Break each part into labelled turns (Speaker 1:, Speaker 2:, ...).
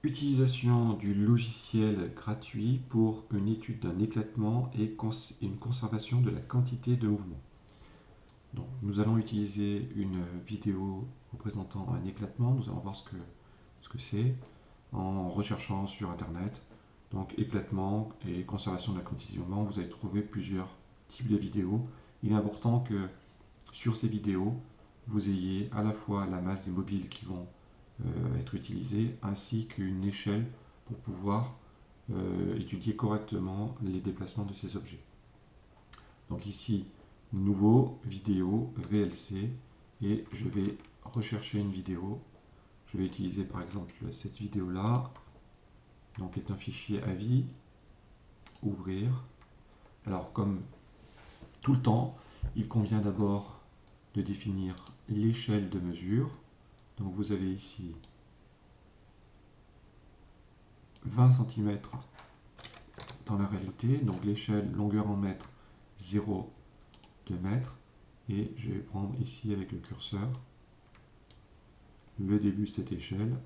Speaker 1: Utilisation du logiciel gratuit pour une étude d'un éclatement et une conservation de la quantité de mouvement. Donc, nous allons utiliser une vidéo représentant un éclatement. Nous allons voir ce que c'est en recherchant sur Internet. Donc, éclatement et conservation de la quantité de mouvement, vous allez trouver plusieurs types de vidéos. Il est important que sur ces vidéos, vous ayez à la fois la masse des mobiles qui vont être utilisés ainsi qu'une échelle pour pouvoir étudier correctement les déplacements de ces objets. Donc ici, nouveau, vidéo, VLC, et je vais rechercher une vidéo. Je vais utiliser par exemple cette vidéo-là, donc est un fichier AVI, ouvrir. Alors comme tout le temps, il convient d'abord de définir l'échelle de mesure. Donc vous avez ici 20 cm dans la réalité, donc l'échelle longueur en mètres 0,2 mètres, et je vais prendre ici avec le curseur le début de cette échelle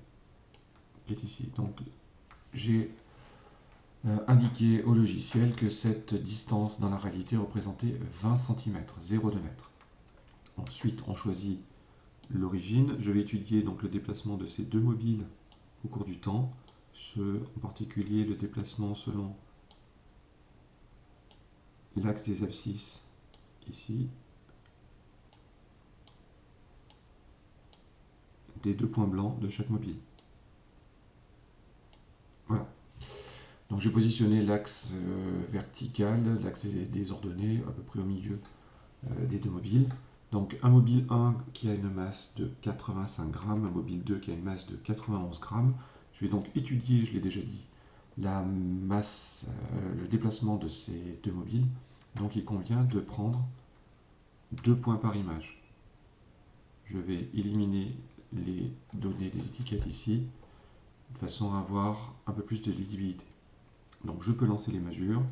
Speaker 1: qui est ici. Donc j'ai indiqué au logiciel que cette distance dans la réalité représentait 20 cm, 0,2 mètres. Ensuite on choisit l'origine. Je vais étudier donc le déplacement de ces deux mobiles au cours du temps, en particulier le déplacement selon l'axe des abscisses ici, des deux points blancs de chaque mobile. Voilà. Donc j'ai positionné l'axe vertical, l'axe des ordonnées à peu près au milieu des deux mobiles. Donc un mobile 1 qui a une masse de 85 grammes, un mobile 2 qui a une masse de 91 grammes. Je vais donc étudier, je l'ai déjà dit, la masse, le déplacement de ces deux mobiles. Donc il convient de prendre 2 points par image. Je vais éliminer les données des étiquettes ici, de façon à avoir un peu plus de lisibilité. Donc je peux lancer les mesures.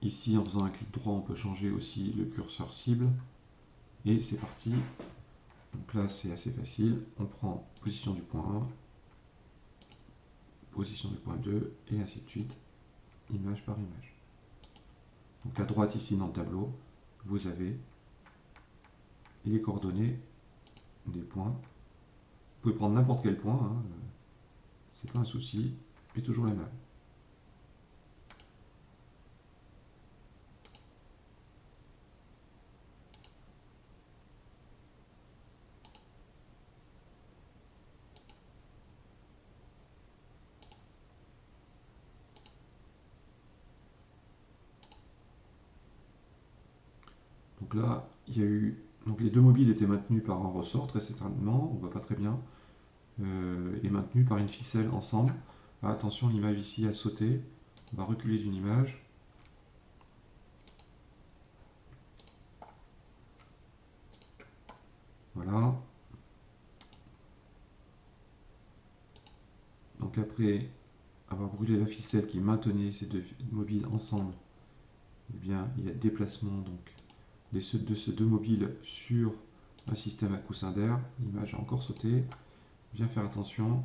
Speaker 1: Ici, en faisant un clic droit, on peut changer aussi le curseur cible. Et c'est parti. Donc là, c'est assez facile. On prend position du point 1, position du point 2, et ainsi de suite, image par image. Donc à droite, ici, dans le tableau, vous avez les coordonnées des points. Vous pouvez prendre n'importe quel point, hein, c'est pas un souci, et toujours les mêmes. Donc là, il y a eu. Donc les deux mobiles étaient maintenus par un ressort, très certainement, on ne voit pas très bien, et maintenus par une ficelle ensemble. Ah, attention, l'image ici a sauté. On va reculer d'une image. Voilà. Donc après avoir brûlé la ficelle qui maintenait ces deux mobiles ensemble, eh bien, il y a déplacement donc de ces deux mobiles sur un système à coussin d'air. L'image a encore sauté. Bien faire attention.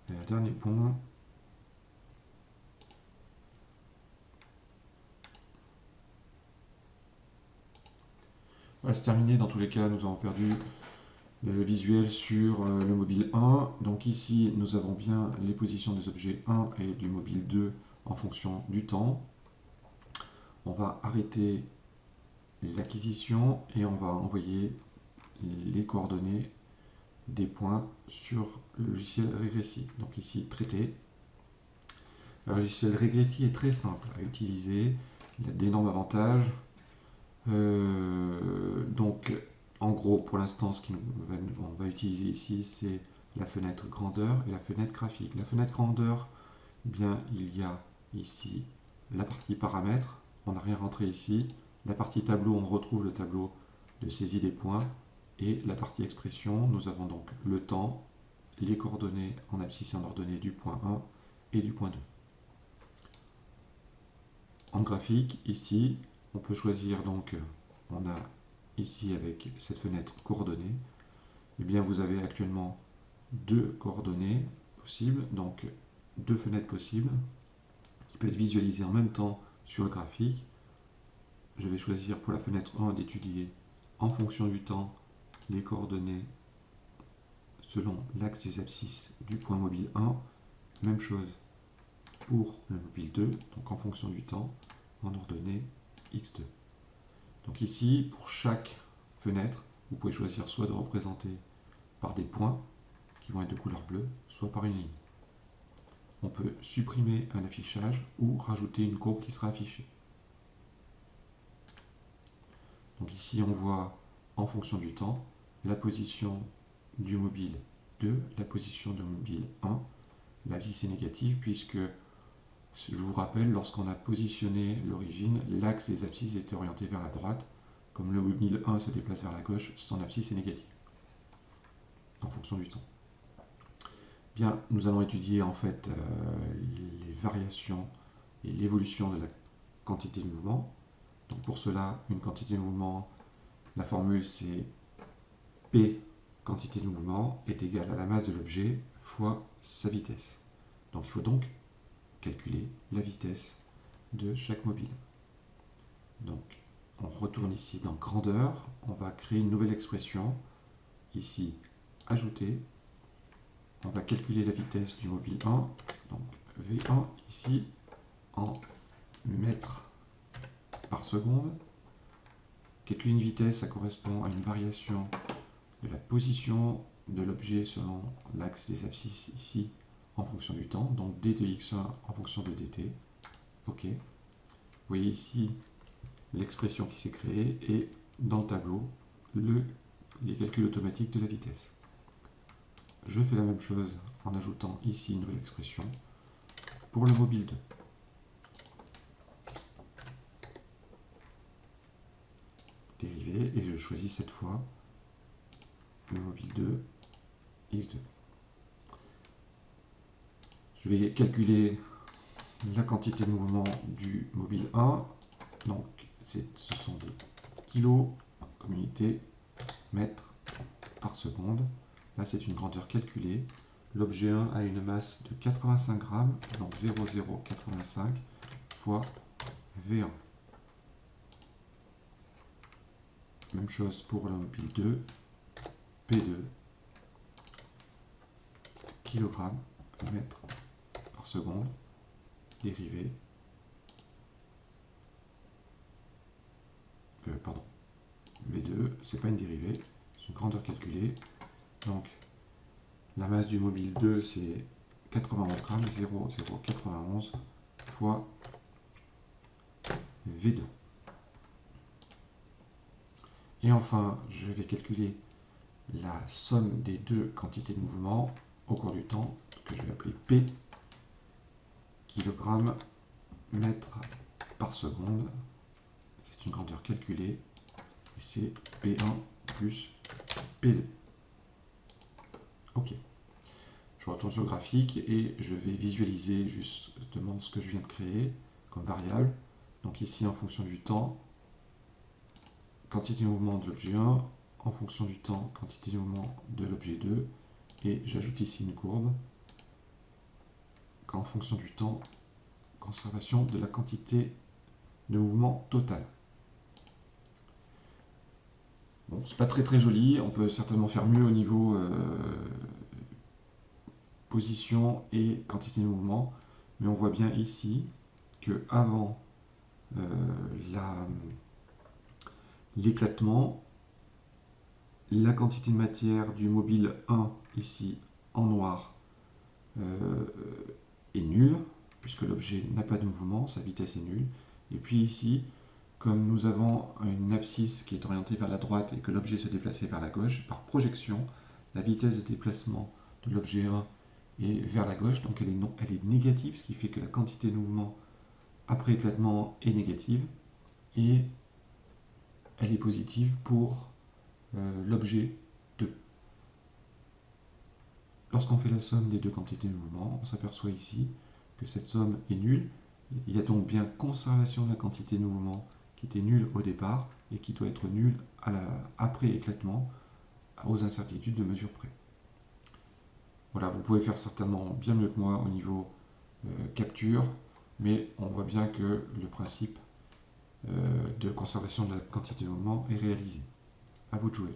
Speaker 1: Et un dernier point. Voilà, c'est terminé. Dans tous les cas, nous avons perdu le visuel sur le mobile 1. Donc ici, nous avons bien les positions des objets 1 et du mobile 2 en fonction du temps. On va arrêter l'acquisition et on va envoyer les coordonnées des points sur le logiciel Regressi. Donc ici, traiter. Le logiciel Regressi est très simple à utiliser. Il a d'énormes avantages. Donc, en gros, gros, pour l'instant, on va utiliser ici, c'est la fenêtre grandeur et la fenêtre graphique. La fenêtre grandeur, eh bien, il y a ici la partie paramètres, on n'a rien rentré ici. La partie tableau, on retrouve le tableau de saisie des points. Et la partie expression, nous avons donc le temps, les coordonnées en abscisse et en ordonnée du point 1 et du point 2. En graphique, ici, on peut choisir donc, on a ici avec cette fenêtre coordonnées, eh bien vous avez actuellement deux coordonnées possibles, donc deux fenêtres possibles, qui peuvent être visualisées en même temps sur le graphique. Je vais choisir pour la fenêtre 1 d'étudier en fonction du temps les coordonnées selon l'axe des abscisses du point mobile 1. Même chose pour le mobile 2, donc en fonction du temps, en ordonnée x2. Donc ici, pour chaque fenêtre, vous pouvez choisir soit de représenter par des points qui vont être de couleur bleue, soit par une ligne. On peut supprimer un affichage ou rajouter une courbe qui sera affichée. Donc ici, on voit en fonction du temps la position du mobile 2, la position du mobile 1. L'abscisse est négative puisque, je vous rappelle, lorsqu'on a positionné l'origine, l'axe des abscisses était orienté vers la droite. Comme le mobile 1 se déplace vers la gauche, son abscisse est négative en fonction du temps. Bien, nous allons étudier en fait les variations et l'évolution de la quantité de mouvement. Donc pour cela, une quantité de mouvement, la formule c'est P, quantité de mouvement, est égale à la masse de l'objet fois sa vitesse. Donc il faut donc calculer la vitesse de chaque mobile. Donc on retourne ici dans grandeur, on va créer une nouvelle expression, ici ajouter, on va calculer la vitesse du mobile 1, donc V1 ici en mètres par seconde. Calculer une vitesse, ça correspond à une variation de la position de l'objet selon l'axe des abscisses ici en fonction du temps, donc d de x1 en fonction de dt. OK. Vous voyez ici l'expression qui s'est créée et dans le tableau, les calculs automatiques de la vitesse. Je fais la même chose en ajoutant ici une nouvelle expression pour le mobile 2. Dérivé, et je choisis cette fois le mobile 2, x2. Je vais calculer la quantité de mouvement du mobile 1. Donc, ce sont des kilos comme unité, mètres par seconde. Là, c'est une grandeur calculée. L'objet 1 a une masse de 85 grammes, donc 0,085 fois V1. Même chose pour le mobile 2, P2, kg, mètre par seconde, dérivé, V2, c'est pas une dérivée, c'est une grandeur calculée. Donc, la masse du mobile 2, c'est 91 grammes, 0,091 fois V2. Et enfin, je vais calculer la somme des deux quantités de mouvement au cours du temps, que je vais appeler P, kg, mètre par seconde. C'est une grandeur calculée, et c'est P1 plus P2. OK. Je retourne sur le graphique et je vais visualiser justement ce que je viens de créer comme variable. Donc ici, en fonction du temps, quantité de mouvement de l'objet 1, en fonction du temps, quantité de mouvement de l'objet 2, et j'ajoute ici une courbe, qu'en fonction du temps, conservation de la quantité de mouvement total. Bon, c'est pas très joli, on peut certainement faire mieux au niveau position et quantité de mouvement, mais on voit bien ici que avant l'éclatement, la quantité de matière du mobile 1, ici en noir, est nulle, puisque l'objet n'a pas de mouvement, sa vitesse est nulle. Et puis ici, Comme nous avons une abscisse qui est orientée vers la droite et que l'objet se déplaçait vers la gauche, par projection, la vitesse de déplacement de l'objet 1 est vers la gauche, donc elle est négative, ce qui fait que la quantité de mouvement après éclatement est négative, et elle est positive pour l'objet 2. Lorsqu'on fait la somme des deux quantités de mouvement, on s'aperçoit ici que cette somme est nulle. Il y a donc bien conservation de la quantité de mouvement qui était nulle au départ et qui doit être nulle après éclatement aux incertitudes de mesure près. Voilà, vous pouvez faire certainement bien mieux que moi au niveau capture, mais on voit bien que le principe de conservation de la quantité de mouvement est réalisé. À vous de jouer.